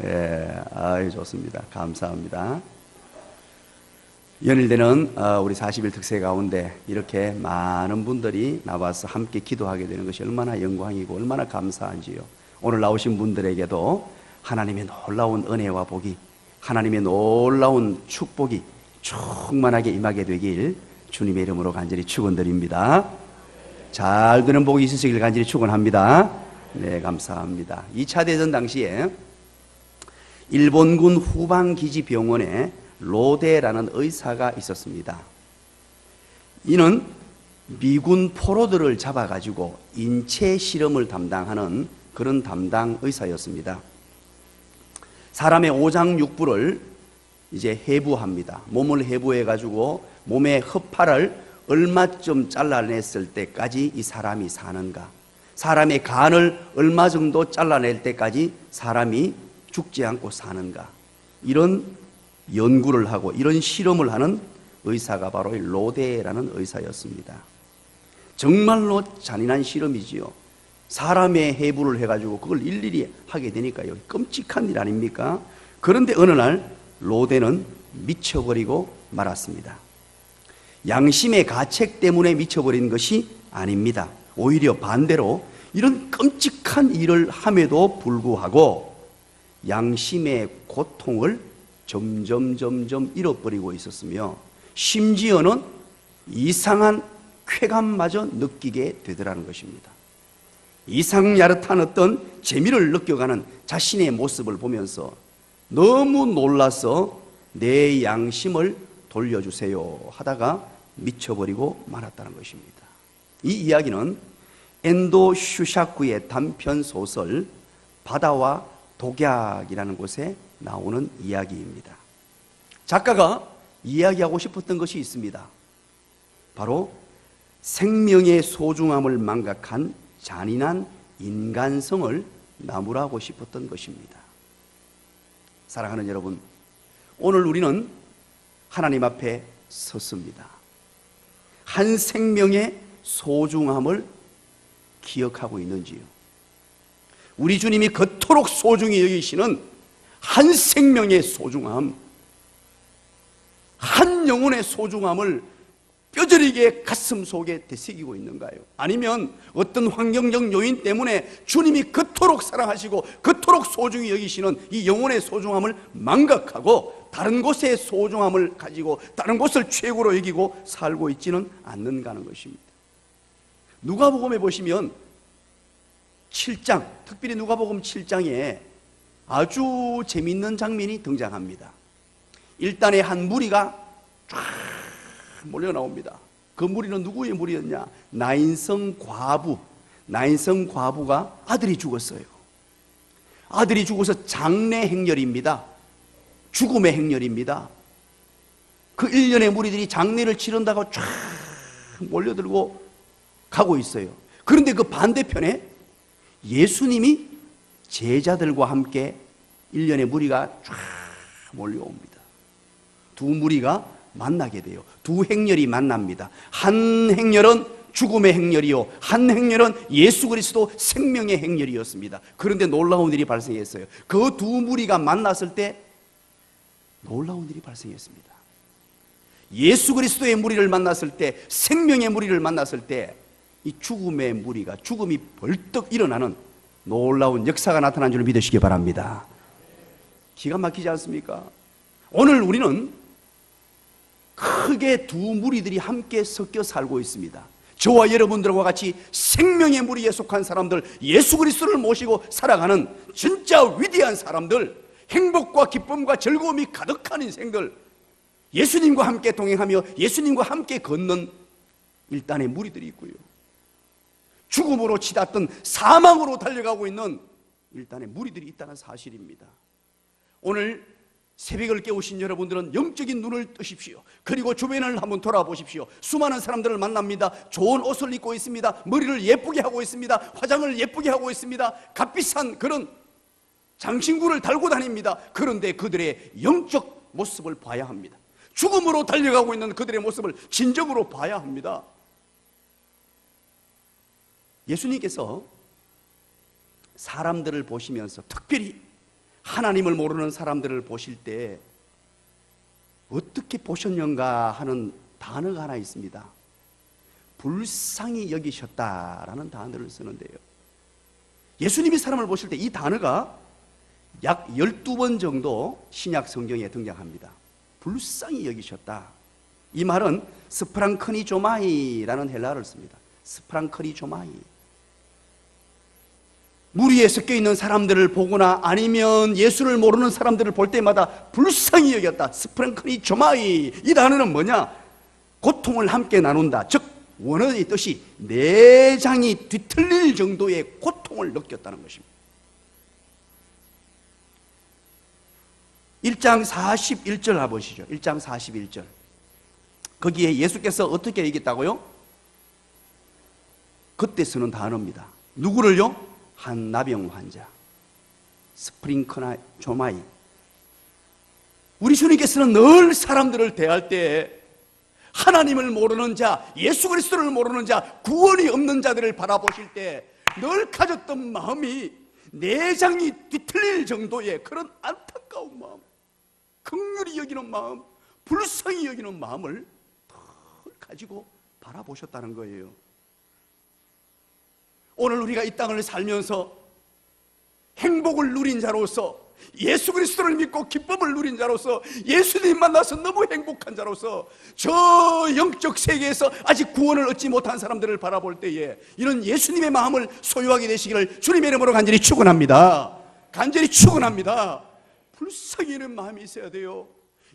예, 아유, 좋습니다. 감사합니다. 연일되는 우리 40일 특세 가운데 이렇게 많은 분들이 나와서 함께 기도하게 되는 것이 얼마나 영광이고 얼마나 감사한지요. 오늘 나오신 분들에게도 하나님의 놀라운 은혜와 복이, 하나님의 놀라운 축복이 충만하게 임하게 되길 주님의 이름으로 간절히 축원드립니다. 잘 되는 복이 있으시길 간절히 축원합니다. 네, 감사합니다. 2차 대전 당시에 일본군 후방기지 병원에 로데라는 의사가 있었습니다. 이는 미군 포로들을 잡아가지고 인체 실험을 담당하는 그런 담당 의사였습니다. 사람의 오장육부를 이제 해부합니다. 몸을 해부해가지고 몸의 허파를 얼마쯤 잘라냈을 때까지 이 사람이 사는가, 사람의 간을 얼마 정도 잘라낼 때까지 사람이 죽지 않고 사는가, 이런 연구를 하고 이런 실험을 하는 의사가 바로 로데라는 의사였습니다. 정말로 잔인한 실험이지요. 사람의 해부를 해가지고 그걸 일일이 하게 되니까요, 끔찍한 일 아닙니까? 그런데 어느 날 로데는 미쳐버리고 말았습니다. 양심의 가책 때문에 미쳐버린 것이 아닙니다. 오히려 반대로 이런 끔찍한 일을 함에도 불구하고 양심의 고통을 점점 잃어버리고 있었으며, 심지어는 이상한 쾌감마저 느끼게 되더라는 것입니다. 이상야릇한 어떤 재미를 느껴가는 자신의 모습을 보면서 너무 놀라서 내 양심을 돌려주세요 하다가 미쳐버리고 말았다는 것입니다. 이 이야기는 엔도 슈샤쿠의 단편 소설 바다와 독약이라는 곳에 나오는 이야기입니다. 작가가 이야기하고 싶었던 것이 있습니다. 바로 생명의 소중함을 망각한 잔인한 인간성을 나무라고 싶었던 것입니다. 사랑하는 여러분, 오늘 우리는 하나님 앞에 섰습니다. 한 생명의 소중함을 기억하고 있는지요? 우리 주님이 그토록 소중히 여기시는 한 생명의 소중함, 한 영혼의 소중함을 뼈저리게 가슴 속에 되새기고 있는가요? 아니면 어떤 환경적 요인 때문에 주님이 그토록 사랑하시고 그토록 소중히 여기시는 이 영혼의 소중함을 망각하고 다른 곳의 소중함을 가지고 다른 곳을 최고로 여기고 살고 있지는 않는가 하는 것입니다. 누가복음에 보시면 7장, 특별히 누가복음 7장에 아주 재미있는 장면이 등장합니다. 일단에 한 무리가 쫙 몰려 나옵니다. 그 무리는 누구의 무리였냐? 나인성 과부가 아들이 죽었어요. 아들이 죽어서 장례 행렬입니다. 죽음의 행렬입니다. 그 일련의 무리들이 장례를 치른다고 쫙 몰려들고 가고 있어요. 그런데 그 반대편에 예수님이 제자들과 함께 일련의 무리가 쫙 몰려옵니다. 두 무리가 만나게 돼요. 두 행렬이 만납니다. 한 행렬은 죽음의 행렬이요, 한 행렬은 예수 그리스도 생명의 행렬이었습니다. 그런데 놀라운 일이 발생했어요. 그 두 무리가 만났을 때 놀라운 일이 발생했습니다. 예수 그리스도의 무리를 만났을 때, 생명의 무리를 만났을 때 이 죽음의 무리가, 죽음이 벌떡 일어나는 놀라운 역사가 나타난 줄 믿으시기 바랍니다. 기가 막히지 않습니까? 오늘 우리는 크게 두 무리들이 함께 섞여 살고 있습니다. 저와 여러분들과 같이 생명의 무리에 속한 사람들, 예수 그리스도를 모시고 살아가는 진짜 위대한 사람들, 행복과 기쁨과 즐거움이 가득한 인생들, 예수님과 함께 동행하며 예수님과 함께 걷는 일단의 무리들이 있고요, 죽음으로 치닫던 사망으로 달려가고 있는 일단의 무리들이 있다는 사실입니다. 오늘 새벽을 깨우신 여러분들은 영적인 눈을 뜨십시오. 그리고 주변을 한번 돌아보십시오. 수많은 사람들을 만납니다. 좋은 옷을 입고 있습니다. 머리를 예쁘게 하고 있습니다. 화장을 예쁘게 하고 있습니다. 값비싼 그런 장신구를 달고 다닙니다. 그런데 그들의 영적 모습을 봐야 합니다. 죽음으로 달려가고 있는 그들의 모습을 진정으로 봐야 합니다. 예수님께서 사람들을 보시면서 특별히 하나님을 모르는 사람들을 보실 때 어떻게 보셨는가 하는 단어가 하나 있습니다. 불쌍히 여기셨다라는 단어를 쓰는데요, 예수님이 사람을 보실 때 이 단어가 약 12번 정도 신약 성경에 등장합니다. 불쌍히 여기셨다. 이 말은 스프랑크니조마이라는 헬라어를 씁니다. 스프랑크니조마이. 물 위에 섞여 있는 사람들을 보거나 아니면 예수를 모르는 사람들을 볼 때마다 불쌍히 여겼다. 스프랑크니조마이. 이 단어는 뭐냐? 고통을 함께 나눈다. 즉 원어의 뜻이 내장이 뒤틀릴 정도의 고통을 느꼈다는 것입니다. 1장 41절 보시죠. 1장 41절. 거기에 예수께서 어떻게 얘기했다고요? 그때 쓰는 단어입니다. 누구를요? 한 나병 환자, 스프링크나 조마이. 우리 주님께서는 늘 사람들을 대할 때 하나님을 모르는 자, 예수 그리스도를 모르는 자, 구원이 없는 자들을 바라보실 때 늘 가졌던 마음이 내장이 뒤틀릴 정도의 그런 안타까운 마음, 긍휼히 여기는 마음, 불쌍히 여기는 마음을 늘 가지고 바라보셨다는 거예요. 오늘 우리가 이 땅을 살면서 행복을 누린 자로서, 예수 그리스도를 믿고 기쁨을 누린 자로서, 예수님 만나서 너무 행복한 자로서 저 영적 세계에서 아직 구원을 얻지 못한 사람들을 바라볼 때에 이런 예수님의 마음을 소유하게 되시기를 주님의 이름으로 간절히 축원합니다. 간절히 축원합니다. 불쌍히 여기는 마음이 있어야 돼요.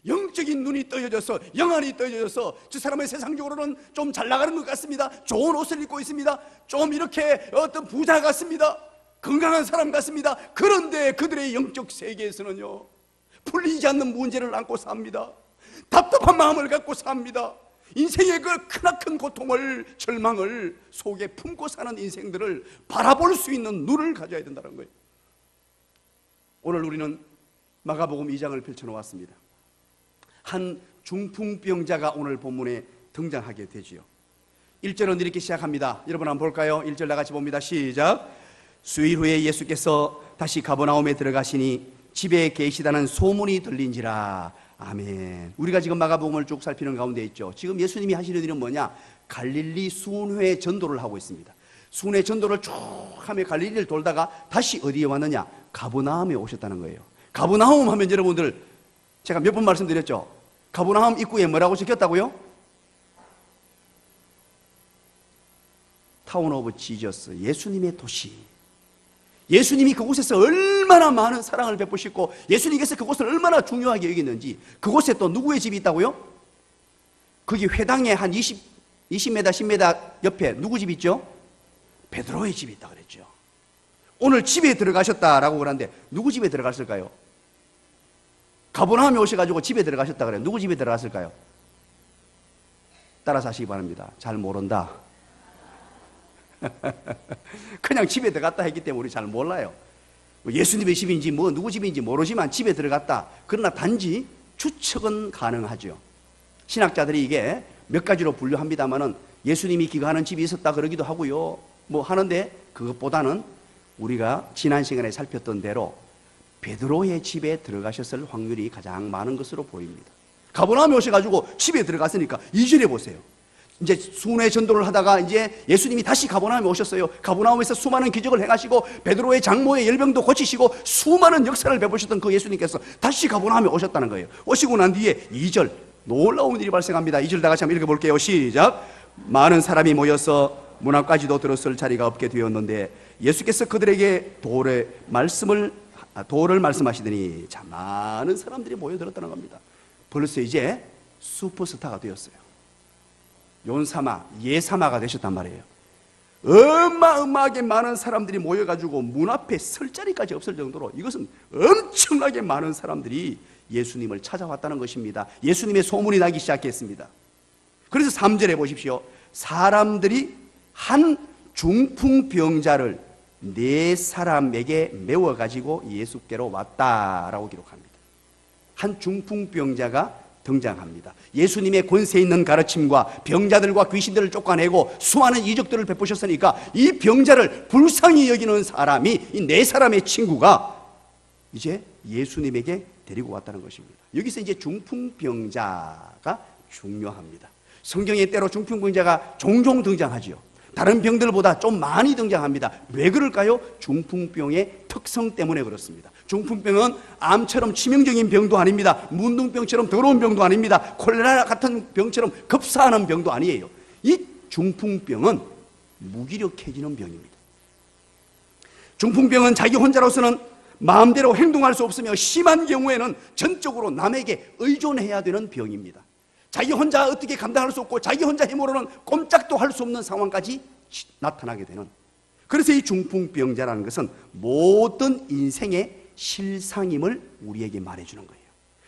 영적인 눈이 떠져져서, 영안이 떠져져서 저 사람의 세상적으로는 좀 잘 나가는 것 같습니다. 좋은 옷을 입고 있습니다. 좀 이렇게 어떤 부자 같습니다. 건강한 사람 같습니다. 그런데 그들의 영적 세계에서는요, 풀리지 않는 문제를 안고 삽니다. 답답한 마음을 갖고 삽니다. 인생의 그 크나큰 고통을, 절망을 속에 품고 사는 인생들을 바라볼 수 있는 눈을 가져야 된다는 거예요. 오늘 우리는 마가복음 2장을 펼쳐놓았습니다. 한 중풍병자가 오늘 본문에 등장하게 되지요. 1절은 이렇게 시작합니다. 여러분 한번 볼까요? 1절 다 같이 봅니다. 시작. 수일 후에 예수께서 다시 가버나움에 들어가시니 집에 계시다는 소문이 들린지라. 아멘. 우리가 지금 마가복음을 쭉 살피는 가운데 있죠. 지금 예수님이 하시는 일은 뭐냐? 갈릴리 순회 전도를 하고 있습니다. 순회 전도를 쭉 하며 갈릴리를 돌다가 다시 어디에 왔느냐? 가버나움에 오셨다는 거예요. 가버나움 하면 여러분들, 제가 몇 번 말씀드렸죠? 가버나움 입구에 뭐라고 적혔다고요? 타운 오브 지저스, 예수님의 도시. 예수님이 그곳에서 얼마나 많은 사랑을 베푸시고 예수님께서 그곳을 얼마나 중요하게 여기는지, 그곳에 또 누구의 집이 있다고요? 거기 회당에 한 20m, 10m 옆에 누구 집이 있죠? 베드로의 집이 있다 그랬죠. 오늘 집에 들어가셨다라고 그러는데 누구 집에 들어갔을까요? 가버나움에 오셔가지고 집에 들어가셨다 그래요. 누구 집에 들어갔을까요? 따라서 하시기 바랍니다. 잘 모른다. 그냥 집에 들어갔다 했기 때문에 우리 잘 몰라요. 예수님의 집인지 뭐 누구 집인지 모르지만 집에 들어갔다. 그러나 단지 추측은 가능하죠. 신학자들이 이게 몇 가지로 분류합니다만은 예수님이 기거하는 집이 있었다 그러기도 하고요. 뭐 하는데 그것보다는 우리가 지난 시간에 살폈던 대로 베드로의 집에 들어가셨을 확률이 가장 많은 것으로 보입니다. 가버나움에 오셔가지고 집에 들어갔으니까 2절에 보세요. 이제 순회 전도를 하다가 이제 예수님이 다시 가버나움에 오셨어요. 가버나움에서 수많은 기적을 행하시고 베드로의 장모의 열병도 고치시고 수많은 역사를 베푸셨던 그 예수님께서 다시 가버나움에 오셨다는 거예요. 오시고 난 뒤에 2절 놀라운 일이 발생합니다. 2절 다 같이 한번 읽어볼게요. 시작. 많은 사람이 모여서 문 앞까지도 들었을 자리가 없게 되었는데 예수께서 그들에게 도를 말씀하시더니 참 많은 사람들이 모여들었다는 겁니다. 벌써 이제 슈퍼스타가 되었어요. 연사마, 예사마가 되셨단 말이에요. 어마어마하게 많은 사람들이 모여가지고 문 앞에 설 자리까지 없을 정도로 이것은 엄청나게 많은 사람들이 예수님을 찾아왔다는 것입니다. 예수님의 소문이 나기 시작했습니다. 그래서 3절에 보십시오. 사람들이 한 중풍병자를 4사람에게 메워가지고 예수께로 왔다라고 기록합니다. 한 중풍병자가 등장합니다. 예수님의 권세 있는 가르침과 병자들과 귀신들을 쫓아내고 수많은 이적들을 베푸셨으니까 이 병자를 불쌍히 여기는 사람이 이 4사람의 친구가 이제 예수님에게 데리고 왔다는 것입니다. 여기서 이제 중풍병자가 중요합니다. 성경에 때로 중풍병자가 종종 등장하지요. 다른 병들보다 좀 많이 등장합니다. 왜 그럴까요? 중풍병의 특성 때문에 그렇습니다. 중풍병은 암처럼 치명적인 병도 아닙니다. 문둥병처럼 더러운 병도 아닙니다. 콜레라 같은 병처럼 급사하는 병도 아니에요. 이 중풍병은 무기력해지는 병입니다. 중풍병은 자기 혼자로서는 마음대로 행동할 수 없으며 심한 경우에는 전적으로 남에게 의존해야 되는 병입니다. 자기 혼자 어떻게 감당할 수 없고 자기 혼자 힘으로는 꼼짝도 할 수 없는 상황까지 나타나게 되는, 그래서 이 중풍병자라는 것은 모든 인생의 실상임을 우리에게 말해주는 거예요.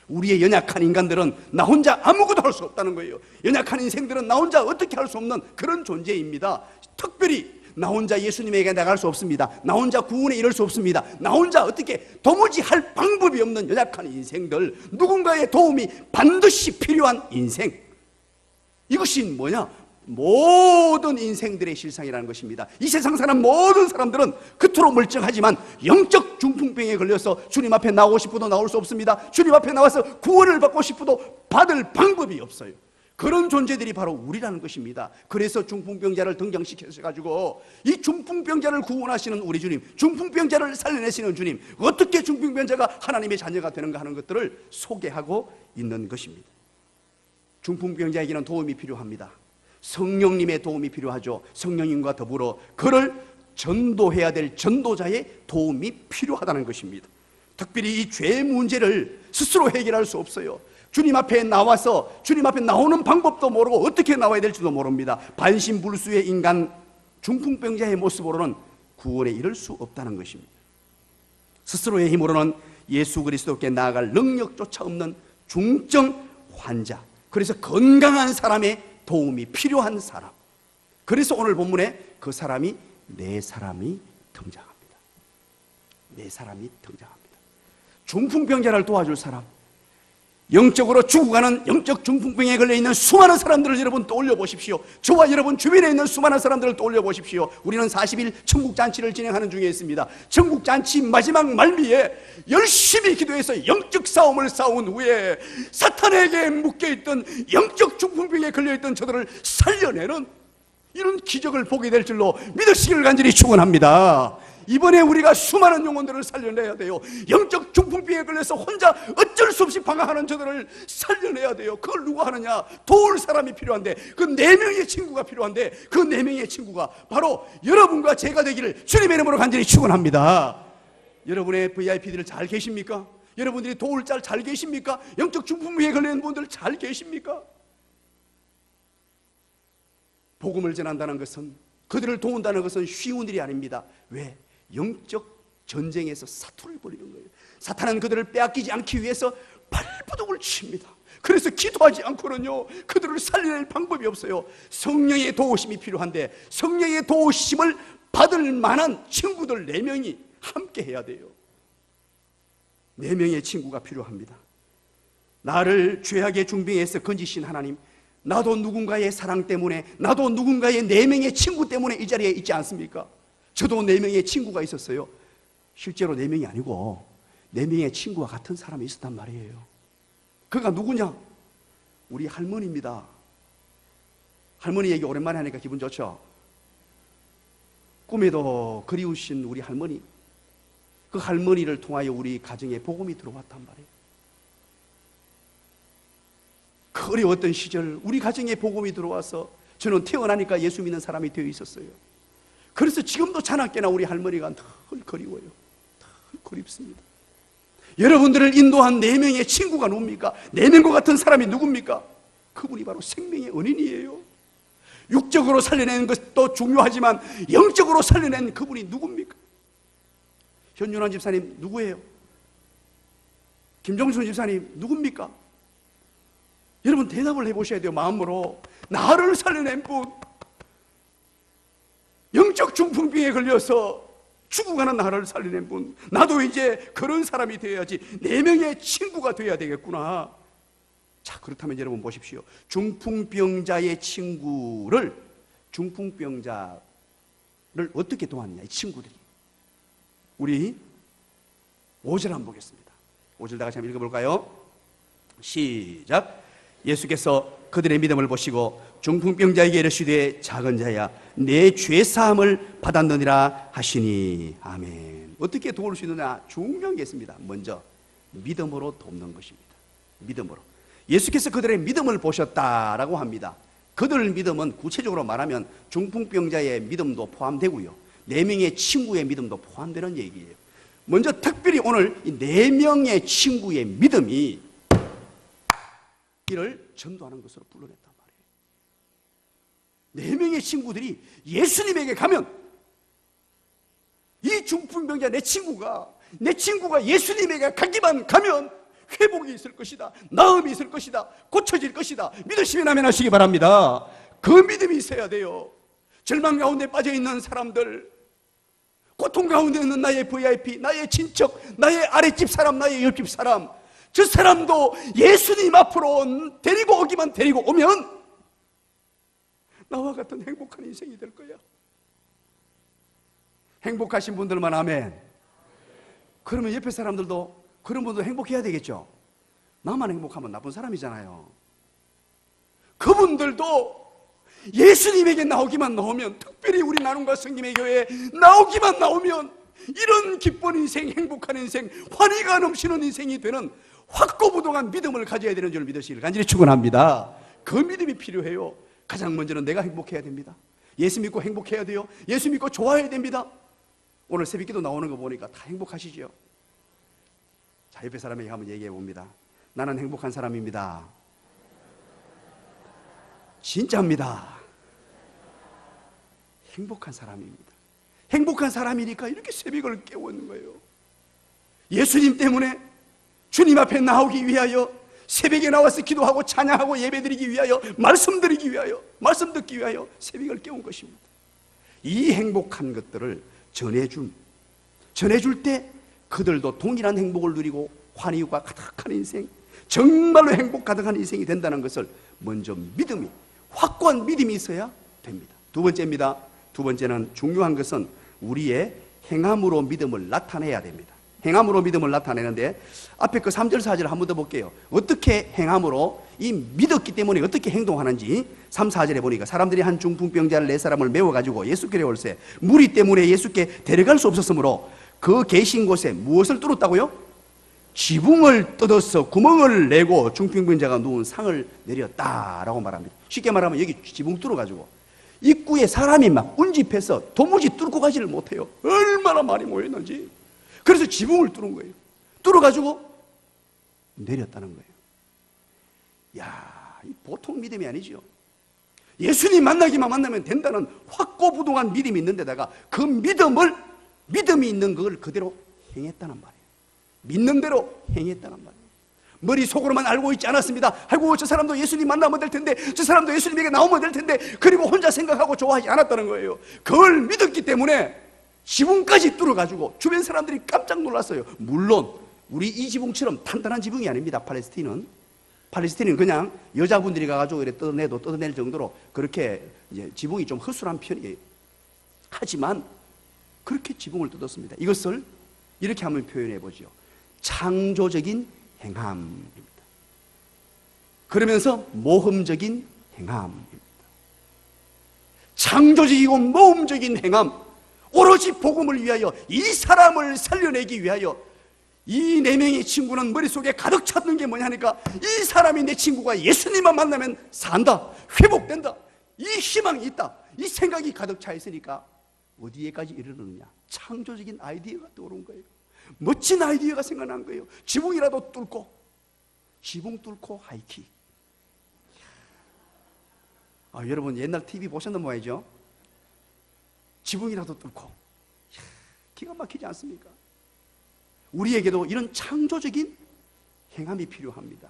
우리의 연약한 인간들은 나 혼자 아무것도 할 수 없다는 거예요. 연약한 인생들은 나 혼자 어떻게 할 수 없는 그런 존재입니다. 특별히 나 혼자 예수님에게 나갈 수 없습니다. 나 혼자 구원에 이를 수 없습니다. 나 혼자 어떻게 도무지 할 방법이 없는 연약한 인생들, 누군가의 도움이 반드시 필요한 인생, 이것이 뭐냐? 모든 인생들의 실상이라는 것입니다. 이 세상 사람 모든 사람들은 겉으로 멀쩡하지만 영적 중풍병에 걸려서 주님 앞에 나오고 싶어도 나올 수 없습니다. 주님 앞에 나와서 구원을 받고 싶어도 받을 방법이 없어요. 그런 존재들이 바로 우리라는 것입니다. 그래서 중풍병자를 등장시켜가지고 이 중풍병자를 구원하시는 우리 주님, 중풍병자를 살려내시는 주님, 어떻게 중풍병자가 하나님의 자녀가 되는가 하는 것들을 소개하고 있는 것입니다. 중풍병자에게는 도움이 필요합니다. 성령님의 도움이 필요하죠. 성령님과 더불어 그를 전도해야 될 전도자의 도움이 필요하다는 것입니다. 특별히 이 죄 문제를 스스로 해결할 수 없어요. 주님 앞에 나와서 주님 앞에 나오는 방법도 모르고 어떻게 나와야 될지도 모릅니다. 반신불수의 인간 중풍병자의 모습으로는 구원에 이를 수 없다는 것입니다. 스스로의 힘으로는 예수 그리스도께 나아갈 능력조차 없는 중증 환자, 그래서 건강한 사람의 도움이 필요한 사람, 그래서 오늘 본문에 그 사람이 네 사람이 등장합니다. 네 사람이 등장합니다. 중풍병자를 도와줄 사람, 영적으로 죽어가는 영적 중풍병에 걸려있는 수많은 사람들을 여러분 떠올려 보십시오. 저와 여러분 주변에 있는 수많은 사람들을 떠올려 보십시오. 우리는 40일 천국잔치를 진행하는 중에 있습니다. 천국잔치 마지막 말미에 열심히 기도해서 영적 싸움을 싸운 후에 사탄에게 묶여있던 영적 중풍병에 걸려있던 저들을 살려내는 이런 기적을 보게 될 줄로 믿으시기를 간절히 축원합니다. 이번에 우리가 수많은 영혼들을 살려내야 돼요. 영적 중풍병에 걸려서 혼자 어쩔 수 없이 방황하는 저들을 살려내야 돼요. 그걸 누가 하느냐? 도울 사람이 필요한데, 그 4명의 친구가 필요한데, 그 4명의 친구가 바로 여러분과 제가 되기를 주님의 이름으로 간절히 축원합니다. 여러분의 VIP들 잘 계십니까? 여러분들이 도울 자 잘 계십니까? 영적 중풍병에 걸리는 분들 잘 계십니까? 복음을 전한다는 것은, 그들을 도운다는 것은 쉬운 일이 아닙니다. 왜? 영적 전쟁에서 사투를 벌이는 거예요. 사탄은 그들을 빼앗기지 않기 위해서 발버둥을 칩니다. 그래서 기도하지 않고는요 그들을 살려낼 방법이 없어요. 성령의 도우심이 필요한데, 성령의 도우심을 받을 만한 친구들 4명이 함께 해야 돼요. 4명의 친구가 필요합니다. 나를 죄악의 중병에서 건지신 하나님, 나도 누군가의 사랑 때문에, 나도 누군가의 4명의 친구 때문에 이 자리에 있지 않습니까? 저도 4명의 친구가 있었어요. 실제로 4명이 아니고 4명의 친구와 같은 사람이 있었단 말이에요. 그가 누구냐? 우리 할머니입니다. 할머니 얘기 오랜만에 하니까 기분 좋죠? 꿈에도 그리우신 우리 할머니, 그 할머니를 통하여 우리 가정에 복음이 들어왔단 말이에요. 그 어려웠던 시절 우리 가정에 복음이 들어와서 저는 태어나니까 예수 믿는 사람이 되어 있었어요. 그래서 지금도 자나깨나 우리 할머니가 늘 그리워요. 늘 그립습니다. 여러분들을 인도한 4명의 친구가 누굽니까? 4명과 같은 사람이 누굽니까? 그분이 바로 생명의 은인이에요. 육적으로 살려내는 것도 중요하지만 영적으로 살려낸 그분이 누굽니까? 현윤환 집사님 누구예요? 김종순 집사님 누굽니까? 여러분 대답을 해보셔야 돼요. 마음으로. 나를 살려낸 분, 영적 중풍병에 걸려서 죽어가는 나를 살려낸 분, 나도 이제 그런 사람이 되어야지, 4명의 친구가 되어야 되겠구나. 자, 그렇다면 여러분 보십시오. 중풍병자의 친구를, 중풍병자를 어떻게 도왔느냐, 이 친구들이. 우리 5절 한번 보겠습니다. 5절 다 같이 한번 읽어볼까요? 시작. 예수께서 그들의 믿음을 보시고 중풍병자에게 이르시되 작은 자야 내 죄사함을 받았느니라 하시니. 아멘. 어떻게 도울 수 있느냐? 중요한 게 있습니다. 먼저 믿음으로 돕는 것입니다. 믿음으로. 예수께서 그들의 믿음을 보셨다라고 합니다. 그들 믿음은 구체적으로 말하면 중풍병자의 믿음도 포함되고요, 4명의 친구의 믿음도 포함되는 얘기예요. 먼저 특별히 오늘 이 4명의 친구의 믿음이 이를 전도하는 것으로 불러냈단 말이에요. 4명의 친구들이 예수님에게 가면, 이 중풍병자 내 친구가 예수님에게 가기만 가면 회복이 있을 것이다, 나음이 있을 것이다, 고쳐질 것이다, 믿으시면 아멘 하시기 바랍니다. 그 믿음이 있어야 돼요. 절망 가운데 빠져있는 사람들, 고통 가운데 있는 나의 VIP, 나의 친척, 나의 아랫집 사람, 나의 옆집 사람, 저 사람도 예수님 앞으로 데리고 오면 나와 같은 행복한 인생이 될 거야. 행복하신 분들만 아멘. 그러면 옆에 사람들도, 그런 분도 행복해야 되겠죠. 나만 행복하면 나쁜 사람이잖아요. 그분들도 예수님에게 나오면, 특별히 우리 나눔과 성김의 교회에 나오면 이런 기쁜 인생, 행복한 인생, 환희가 넘치는 인생이 되는 확고부동한 믿음을 가져야 되는 줄 믿으시길 간절히 축원합니다. 그 믿음이 필요해요. 가장 먼저는 내가 행복해야 됩니다. 예수 믿고 행복해야 돼요. 예수 믿고 좋아해야 됩니다. 오늘 새벽기도 나오는 거 보니까 다 행복하시죠? 자, 옆에 사람에게 한번 얘기해 봅니다. 나는 행복한 사람입니다. 진짜입니다. 행복한 사람입니다. 행복한 사람이니까 이렇게 새벽을 깨우는 거예요. 예수님 때문에 주님 앞에 나오기 위하여 새벽에 나와서 기도하고 찬양하고 예배드리기 위하여, 말씀 듣기 위하여 새벽을 깨운 것입니다. 이 행복한 것들을 전해줄 때 그들도 동일한 행복을 누리고 환희가 가득한 인생, 정말로 행복 가득한 인생이 된다는 것을 먼저 믿음이, 확고한 믿음이 있어야 됩니다. 두 번째입니다. 두 번째는 중요한 것은 우리의 행함으로 믿음을 나타내야 됩니다. 행함으로 믿음을 나타내는데 앞에 그 3절 4절 한 번 더 볼게요. 어떻게 행함으로, 이 믿었기 때문에 어떻게 행동하는지 3, 4절에 보니까 사람들이 한 중풍병자를 4사람을 메워가지고 예수께로 올세 무리 때문에 예수께 데려갈 수 없었으므로 그 계신 곳에 무엇을 뚫었다고요? 지붕을 뜯어서 구멍을 내고 중풍병자가 누운 상을 내렸다라고 말합니다. 쉽게 말하면 여기 지붕 뚫어가지고 입구에 사람이 막 운집해서 도무지 뚫고 가지를 못해요. 얼마나 많이 모였는지. 그래서 지붕을 뚫은 거예요. 뚫어가지고 내렸다는 거예요. 이 보통 믿음이 아니죠. 예수님 만나면 된다는 확고부동한 믿음이 있는 데다가 그 믿음이 있는 걸 그대로 행했다는 말이에요. 믿는 대로 행했다는 말이에요. 머릿속으로만 알고 있지 않았습니다. 아이고, 저 사람도 예수님 만나면 될 텐데, 저 사람도 예수님에게 나오면 될 텐데, 그리고 혼자 생각하고 좋아하지 않았다는 거예요. 그걸 믿었기 때문에 지붕까지 뚫어가지고 주변 사람들이 깜짝 놀랐어요. 물론 우리 이 지붕처럼 탄탄한 지붕이 아닙니다. 팔레스틴은 그냥 여자분들이 가가지고 이렇게 뜯어낼 정도로 그렇게 이제 지붕이 좀 허술한 편이에요. 하지만 그렇게 지붕을 뜯었습니다. 이것을 이렇게 한번 표현해 보죠. 창조적인 행함입니다. 그러면서 모험적인 행함입니다. 창조적이고 모험적인 행함, 오로지 복음을 위하여, 이 사람을 살려내기 위하여. 이 4명의 친구는 머릿속에 가득 찼는 게 뭐냐니까, 이 사람이, 내 친구가 예수님만 만나면 산다, 회복된다, 이 희망이 있다, 이 생각이 가득 차 있으니까 어디에까지 이르느냐? 창조적인 아이디어가 떠오른 거예요. 멋진 아이디어가 생각난 거예요. 지붕이라도 뚫고, 지붕 뚫고 하이킥. 여러분 옛날 TV 보셨는 모양이죠? 지붕이라도 뚫고. 기가 막히지 않습니까? 우리에게도 이런 창조적인 행함이 필요합니다.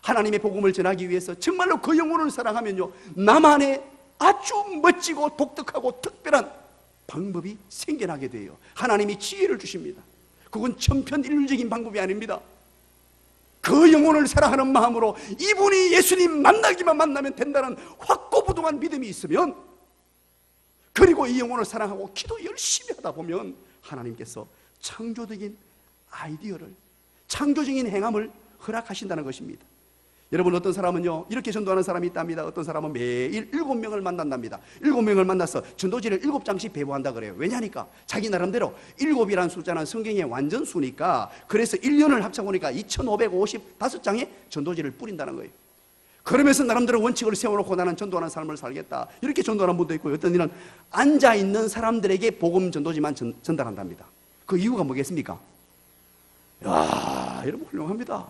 하나님의 복음을 전하기 위해서 정말로 그 영혼을 사랑하면요, 나만의 아주 멋지고 독특하고 특별한 방법이 생겨나게 돼요. 하나님이 지혜를 주십니다. 그건 천편일률적인 방법이 아닙니다. 그 영혼을 사랑하는 마음으로 이분이 예수님 만나면 된다는 확고부동한 믿음이 있으면, 그리고 이 영혼을 사랑하고 기도 열심히 하다 보면 하나님께서 창조적인 아이디어를, 창조적인 행함을 허락하신다는 것입니다. 여러분, 어떤 사람은요 이렇게 전도하는 사람이 있답니다. 어떤 사람은 매일 7명을 만난답니다. 7명을 만나서 전도지를 7장씩 배부한다 그래요. 왜냐니까 자기 나름대로 7이라는 숫자는 성경의 완전수니까, 그래서 1년을 합쳐보니까 2555장의 전도지를 뿌린다는 거예요. 그러면서 나름대로 원칙을 세워놓고 나는 전도하는 삶을 살겠다, 이렇게 전도하는 분도 있고, 어떤 이는 앉아있는 사람들에게 복음 전도지만 전달한답니다. 그 이유가 뭐겠습니까? 야, 여러분 훌륭합니다.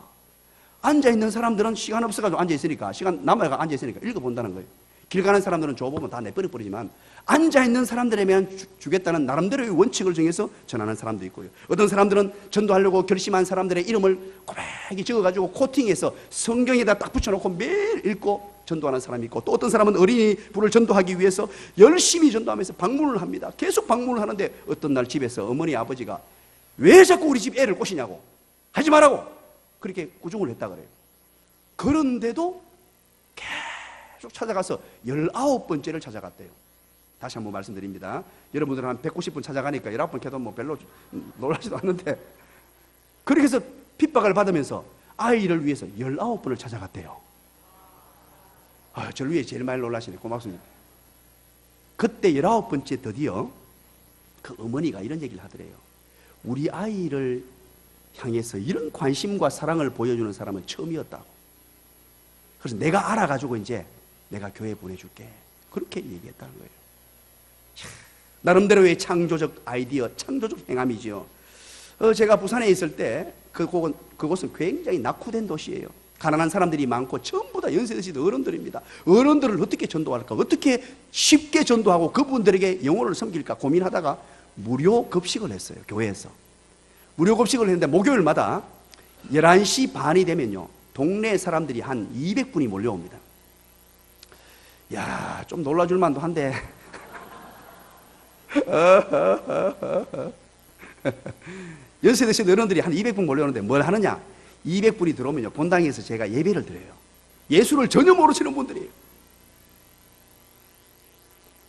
앉아있는 사람들은 시간 없어가지고 앉아있으니까, 시간 남아가 앉아있으니까 읽어본다는 거예요. 길 가는 사람들은 줘보면 다 내버려버리지만, 앉아있는 사람들에만 주겠다는 나름대로의 원칙을 정해서 전하는 사람도 있고요. 어떤 사람들은 전도하려고 결심한 사람들의 이름을 고백이 적어가지고 코팅해서 성경에다 딱 붙여놓고 매일 읽고 전도하는 사람이 있고, 또 어떤 사람은 어린이부를 전도하기 위해서 열심히 전도하면서 방문을 합니다. 계속 방문을 하는데, 어떤 날 집에서 어머니 아버지가 왜 자꾸 우리 집 애를 꼬시냐고, 하지 말라고 그렇게 꾸중을 했다 그래요. 그런데도 계속 찾아가서 19번째를 찾아갔대요. 다시 한번 말씀드립니다. 여러분들은 한 190분 찾아가니까 19번 캐도 뭐 별로 놀라지도 않는데, 그렇게 해서 핍박을 받으면서 아이를 위해서 19번을 찾아갔대요. 저를 위해 제일 많이 놀라시네. 고맙습니다. 그때 19번째 드디어 그 어머니가 이런 얘기를 하더래요. 우리 아이를 향해서 이런 관심과 사랑을 보여주는 사람은 처음이었다고. 그래서 내가 알아가지고 이제 내가 교회 보내줄게, 그렇게 얘기했다는 거예요. 나름대로의 창조적 아이디어, 창조적 행함이지요. 제가 부산에 있을 때 그곳은 굉장히 낙후된 도시예요. 가난한 사람들이 많고 전부 다 연세 드신 어른들입니다. 어른들을 어떻게 전도할까, 어떻게 쉽게 전도하고 그분들에게 영혼을 섬길까 고민하다가 무료 급식을 했어요. 교회에서 무료 급식을 했는데, 목요일마다 11시 반이 되면요 동네 사람들이 한 200분이 몰려옵니다. 야, 좀 놀라줄 만도 한데 연세 드신 어른들이 한 200분 몰려오는데 뭘 하느냐, 200분이 들어오면요 본당에서 제가 예배를 드려요. 예수를 전혀 모르시는 분들이에요.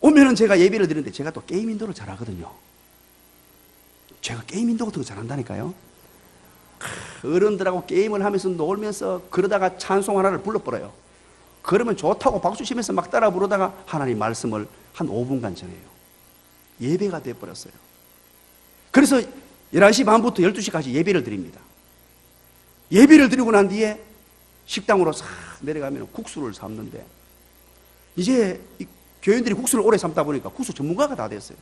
오면은 제가 예배를 드리는데, 제가 또 게임 인도를 잘하거든요. 제가 게임 인도 같은 거 잘한다니까요. 어른들하고 게임을 하면서 놀면서 그러다가 찬송 하나를 불러버려요. 그러면 좋다고 박수 치면서 막 따라 부르다가 하나님 말씀을 한 5분간 전해요. 예배가 돼버렸어요. 그래서 11시 반부터 12시까지 예배를 드립니다. 예배를 드리고 난 뒤에 식당으로 싹 내려가면 국수를 삶는데, 이제 교인들이 국수를 오래 삶다 보니까 국수 전문가가 다 됐어요.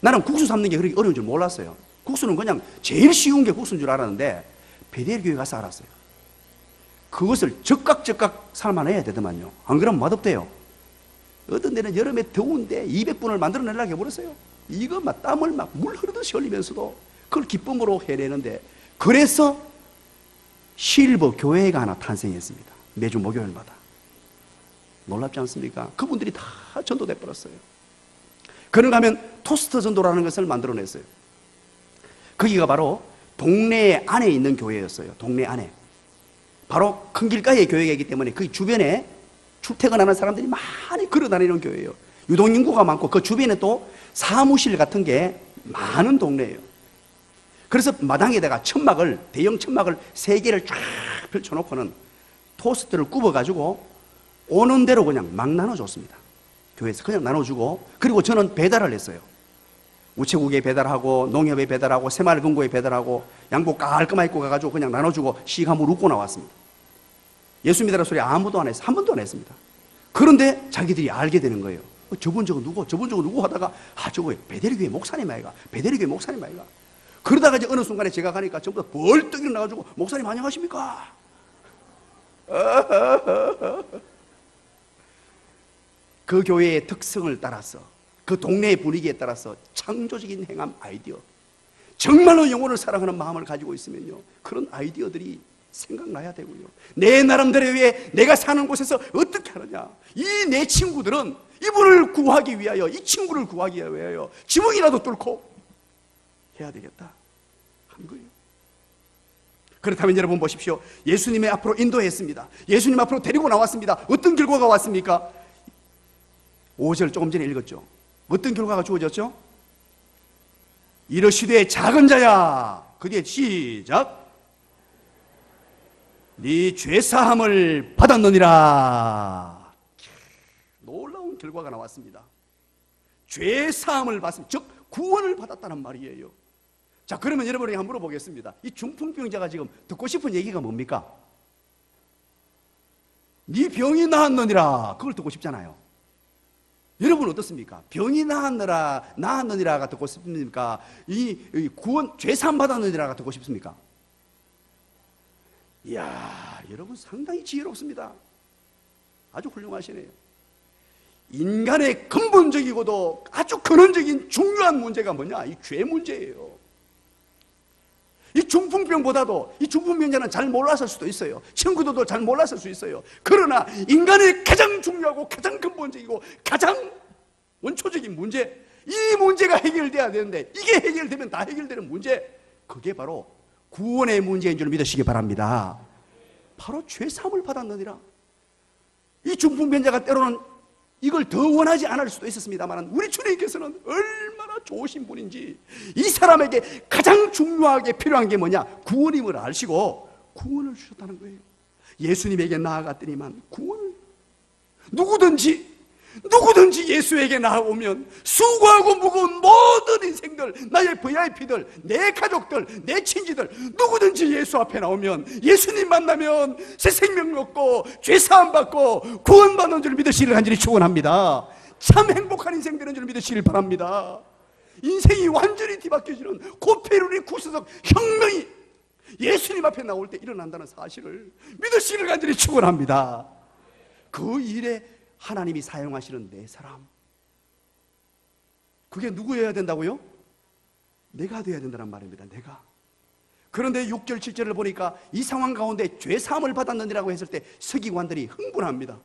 나는 국수 삶는 게 그렇게 어려운 줄 몰랐어요. 국수는 그냥 제일 쉬운 게 국수인 줄 알았는데, 베델교회 가서 알았어요. 그것을 적각 삶아내야 되더만요. 안 그러면 맛없대요. 어떤 데는 여름에 더운데 200분을 만들어내려고 해버렸어요. 이거 막 땀을 막 물 흐르듯이 흘리면서도 그걸 기쁨으로 해내는데, 그래서 실버 교회가 하나 탄생했습니다. 매주 목요일마다. 놀랍지 않습니까? 그분들이 다 전도돼 버렸어요. 그런가 하면 토스트 전도라는 것을 만들어냈어요. 거기가 바로 동네 안에 있는 교회였어요. 동네 안에. 바로 큰 길가의 교회이기 때문에 그 주변에 출퇴근하는 사람들이 많이 걸어다니는 교회예요. 유동인구가 많고 그 주변에 또 사무실 같은 게 많은 동네예요. 그래서 마당에다가 천막을, 대형 천막을 3개를 쫙 펼쳐놓고는 토스트를 굽어가지고 오는 대로 그냥 막 나눠줬습니다. 교회에서 그냥 나눠주고, 그리고 저는 배달을 했어요. 우체국에 배달하고, 농협에 배달하고, 새마을금고에 배달하고, 양복 깔끔하게 입고 가가지고 그냥 나눠주고 시가물 웃고 나왔습니다. 예수 믿으라 소리 아무도 안 했어요. 한 번도 안 했습니다. 그런데 자기들이 알게 되는 거예요. 저분 저거 누구 하다가, 저거 베델교회 목사님 아이가, 베델교회 목사님 아이가. 그러다가 이제 어느 순간에 제가 가니까 전부 다 벌떡 일어나가지고, 목사님 안녕하십니까? 그 교회의 특성을 따라서, 그 동네의 분위기에 따라서 창조적인 행함 아이디어, 정말로 영혼을 사랑하는 마음을 가지고 있으면요 그런 아이디어들이 생각나야 되고요. 내 나름대로 왜 내가 사는 곳에서 어떻게 하느냐, 이 내 친구들은 이분을 구하기 위하여, 이 친구를 구하기 위하여 지붕이라도 뚫고 해야 되겠다 한 거예요. 그렇다면 여러분 보십시오. 예수님의 앞으로 인도했습니다. 예수님 앞으로 데리고 나왔습니다. 어떤 결과가 왔습니까? 5절 조금 전에 읽었죠. 어떤 결과가 주어졌죠? 이르시되 작은 자야, 그 뒤에 시작, 네 죄사함을 받았느니라. 놀라운 결과가 나왔습니다. 죄사함을 받았습니다. 즉 구원을 받았다는 말이에요. 자, 그러면 여러분에게 한번 물어보겠습니다. 이 중풍병자가 지금 듣고 싶은 얘기가 뭡니까? 네 병이 나았느니라, 그걸 듣고 싶잖아요. 여러분 어떻습니까? 병이 나았느니라가 듣고 싶습니까? 이 구원, 죄사함 받았느니라가 듣고 싶습니까? 이야, 여러분 상당히 지혜롭습니다. 아주 훌륭하시네요. 인간의 근본적이고도 아주 근원적인 중요한 문제가 뭐냐? 이 죄 문제예요. 이 중풍병보다도 이 중풍병자는 잘 몰랐을 수도 있어요. 친구들도 잘 몰랐을 수 있어요. 그러나 인간의 가장 중요하고 가장 근본적이고 가장 원초적인 문제, 이 문제가 해결돼야 되는데, 이게 해결되면 다 해결되는 문제, 그게 바로 구원의 문제인 줄 믿으시기 바랍니다. 바로 죄사함을 받았느니라. 이 중풍병자가 때로는 이걸 더 원하지 않을 수도 있었습니다만, 우리 주님께서는 얼마나 좋으신 분인지, 이 사람에게 가장 중요하게 필요한 게 뭐냐? 구원임을 아시고 구원을 주셨다는 거예요. 예수님에게 나아갔더니만 구원을, 누구든지 예수에게 나아오면 수고하고 무거운 모든 인생들, 나의 VIP들, 내 가족들, 내 친지들, 누구든지 예수 앞에 나오면, 예수님 만나면 새 생명 얻고 죄사함 받고 구원받는 줄 믿으시기를 간절히 축원합니다. 참 행복한 인생 되는 줄 믿으시길 바랍니다. 인생이 완전히 뒤바뀌어지는 고페르니 구스석 혁명이 예수님 앞에 나올 때 일어난다는 사실을 믿으시기를 간절히 축원합니다. 그 일에 하나님이 사용하시는 네 사람, 그게 누구여야 된다고요? 내가 되어야 된다는 말입니다. 내가. 그런데 6절 7절을 보니까 이 상황 가운데 죄사함을 받았느니라고 했을 때 서기관들이 흥분합니다.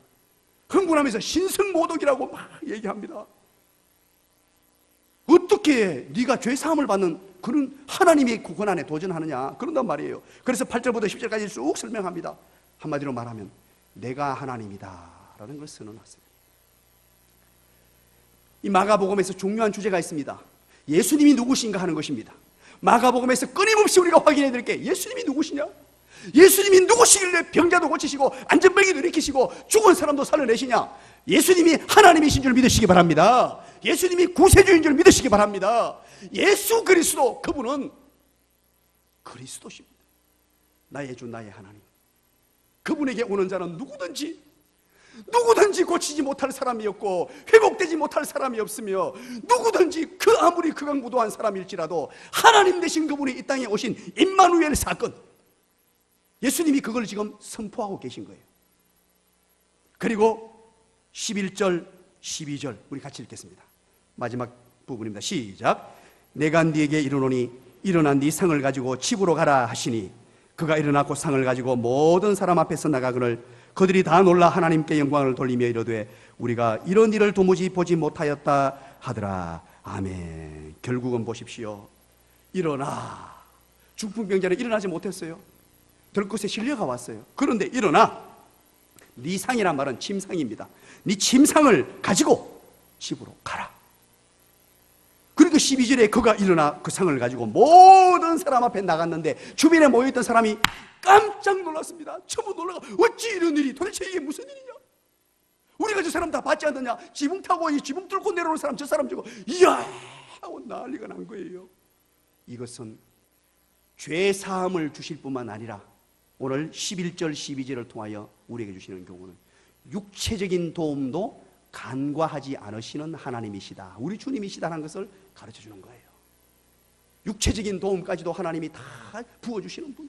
흥분하면서 신성모독이라고 막 얘기합니다. 어떻게 네가 죄사함을 받는 그런 하나님의 권한에 도전하느냐, 그런단 말이에요. 그래서 8절부터 10절까지 쭉 설명합니다. 한마디로 말하면 내가 하나님이다 라는 걸 선언하세요. 이 마가복음에서 중요한 주제가 있습니다. 예수님이 누구신가 하는 것입니다. 마가복음에서 끊임없이 우리가 확인해 드릴 게, 예수님이 누구시냐? 예수님이 누구시길래 병자도 고치시고 안전병이도 일으키시고 죽은 사람도 살려내시냐? 예수님이 하나님이신 줄 믿으시기 바랍니다. 예수님이 구세주인 줄 믿으시기 바랍니다. 예수 그리스도, 그분은 그리스도십니다. 나의 주, 나의 하나님. 그분에게 오는 자는 누구든지 고치지 못할 사람이 없고 회복되지 못할 사람이 없으며, 누구든지 그 아무리 극악무도한 사람일지라도 하나님 되신 그분이 이 땅에 오신 임마누엘 사건, 예수님이 그걸 지금 선포하고 계신 거예요. 그리고 11절 12절 우리 같이 읽겠습니다. 마지막 부분입니다. 시작. 내가 네게 이르노니 일어난 네 상을 가지고 집으로 가라 하시니, 그가 일어나고 상을 가지고 모든 사람 앞에서 나가거늘 그들이 다 놀라 하나님께 영광을 돌리며 이르되 우리가 이런 일을 도무지 보지 못하였다 하더라. 아멘. 결국은 보십시오. 일어나. 중풍병자는 일어나지 못했어요. 들것에 실려가 왔어요. 그런데 일어나. 네 상이란 말은 침상입니다. 네 침상을 가지고 집으로 가라. 그리고 12절에 그가 일어나 그 상을 가지고 모든 사람 앞에 나갔는데, 주변에 모여있던 사람이 깜짝 놀랐습니다. 전부 놀라가, 어찌 이런 일이, 도대체 이게 무슨 일이냐? 우리가 저 사람 다 받지 않느냐? 지붕 타고 이 지붕 뚫고 내려오는 사람, 저 사람 저거, 이야 하고 난리가 난 거예요. 이것은 죄사함을 주실 뿐만 아니라 오늘 11절 12절을 통하여 우리에게 주시는 교훈은 육체적인 도움도 간과하지 않으시는 하나님이시다, 우리 주님이시다는 것을 가르쳐주는 거예요. 육체적인 도움까지도 하나님이 다 부어주시는 분,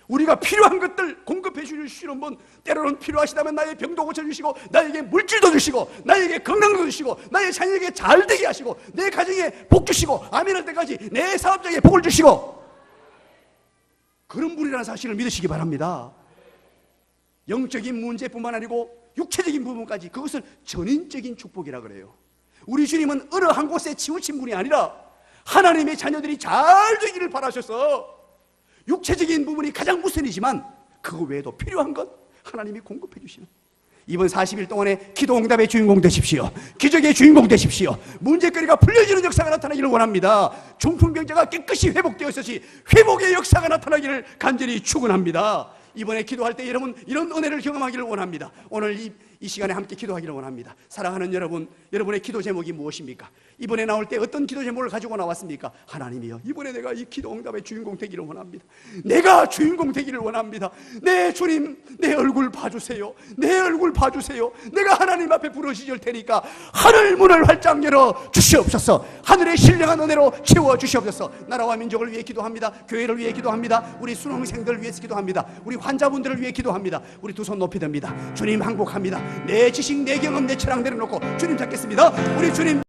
우리가 필요한 것들 공급해 주시는 분, 때로는 필요하시다면 나의 병도 고쳐주시고 나에게 물질도 주시고 나에게 건강도 주시고 나의 자녀에게 잘되게 하시고 내 가정에 복 주시고 아멘할 때까지 내 사업장에 복을 주시고, 그런 분이라는 사실을 믿으시기 바랍니다. 영적인 문제뿐만 아니고 육체적인 부분까지, 그것을 전인적인 축복이라 그래요. 우리 주님은 어느 한 곳에 치우친 분이 아니라 하나님의 자녀들이 잘 되기를 바라셔서 육체적인 부분이 가장 우선이지만 그거 외에도 필요한 것 하나님이 공급해 주시는, 이번 40일 동안에 기도 응답의 주인공 되십시오. 기적의 주인공 되십시오. 문제거리가 풀려지는 역사가 나타나기를 원합니다. 중풍병자가 깨끗이 회복되었듯이 회복의 역사가 나타나기를 간절히 축원합니다. 이번에 기도할 때 여러분 이런 은혜를 경험하기를 원합니다. 오늘 이 시간에 함께 기도하기를 원합니다. 사랑하는 여러분, 여러분의 기도 제목이 무엇입니까? 이번에 나올 때 어떤 기도 제목을 가지고 나왔습니까? 하나님이여, 이번에 내가 이 기도 응답의 주인공 되기를 원합니다. 내가 주인공 되기를 원합니다. 내 주님, 내 얼굴 봐주세요. 내 얼굴 봐주세요. 내가 하나님 앞에 부르짖을 테니까 하늘 문을 활짝 열어 주시옵소서. 하늘의 신령한 은혜로 채워 주시옵소서. 나라와 민족을 위해 기도합니다. 교회를 위해 기도합니다. 우리 수능생들을 위해서 기도합니다. 우리 환자분들을 위해 기도합니다. 우리 두 손 높이 듭니다. 주님 항복합니다. 내 지식, 내 경험, 내 철학 내려놓고 주님 잡겠습니다. 우리 주님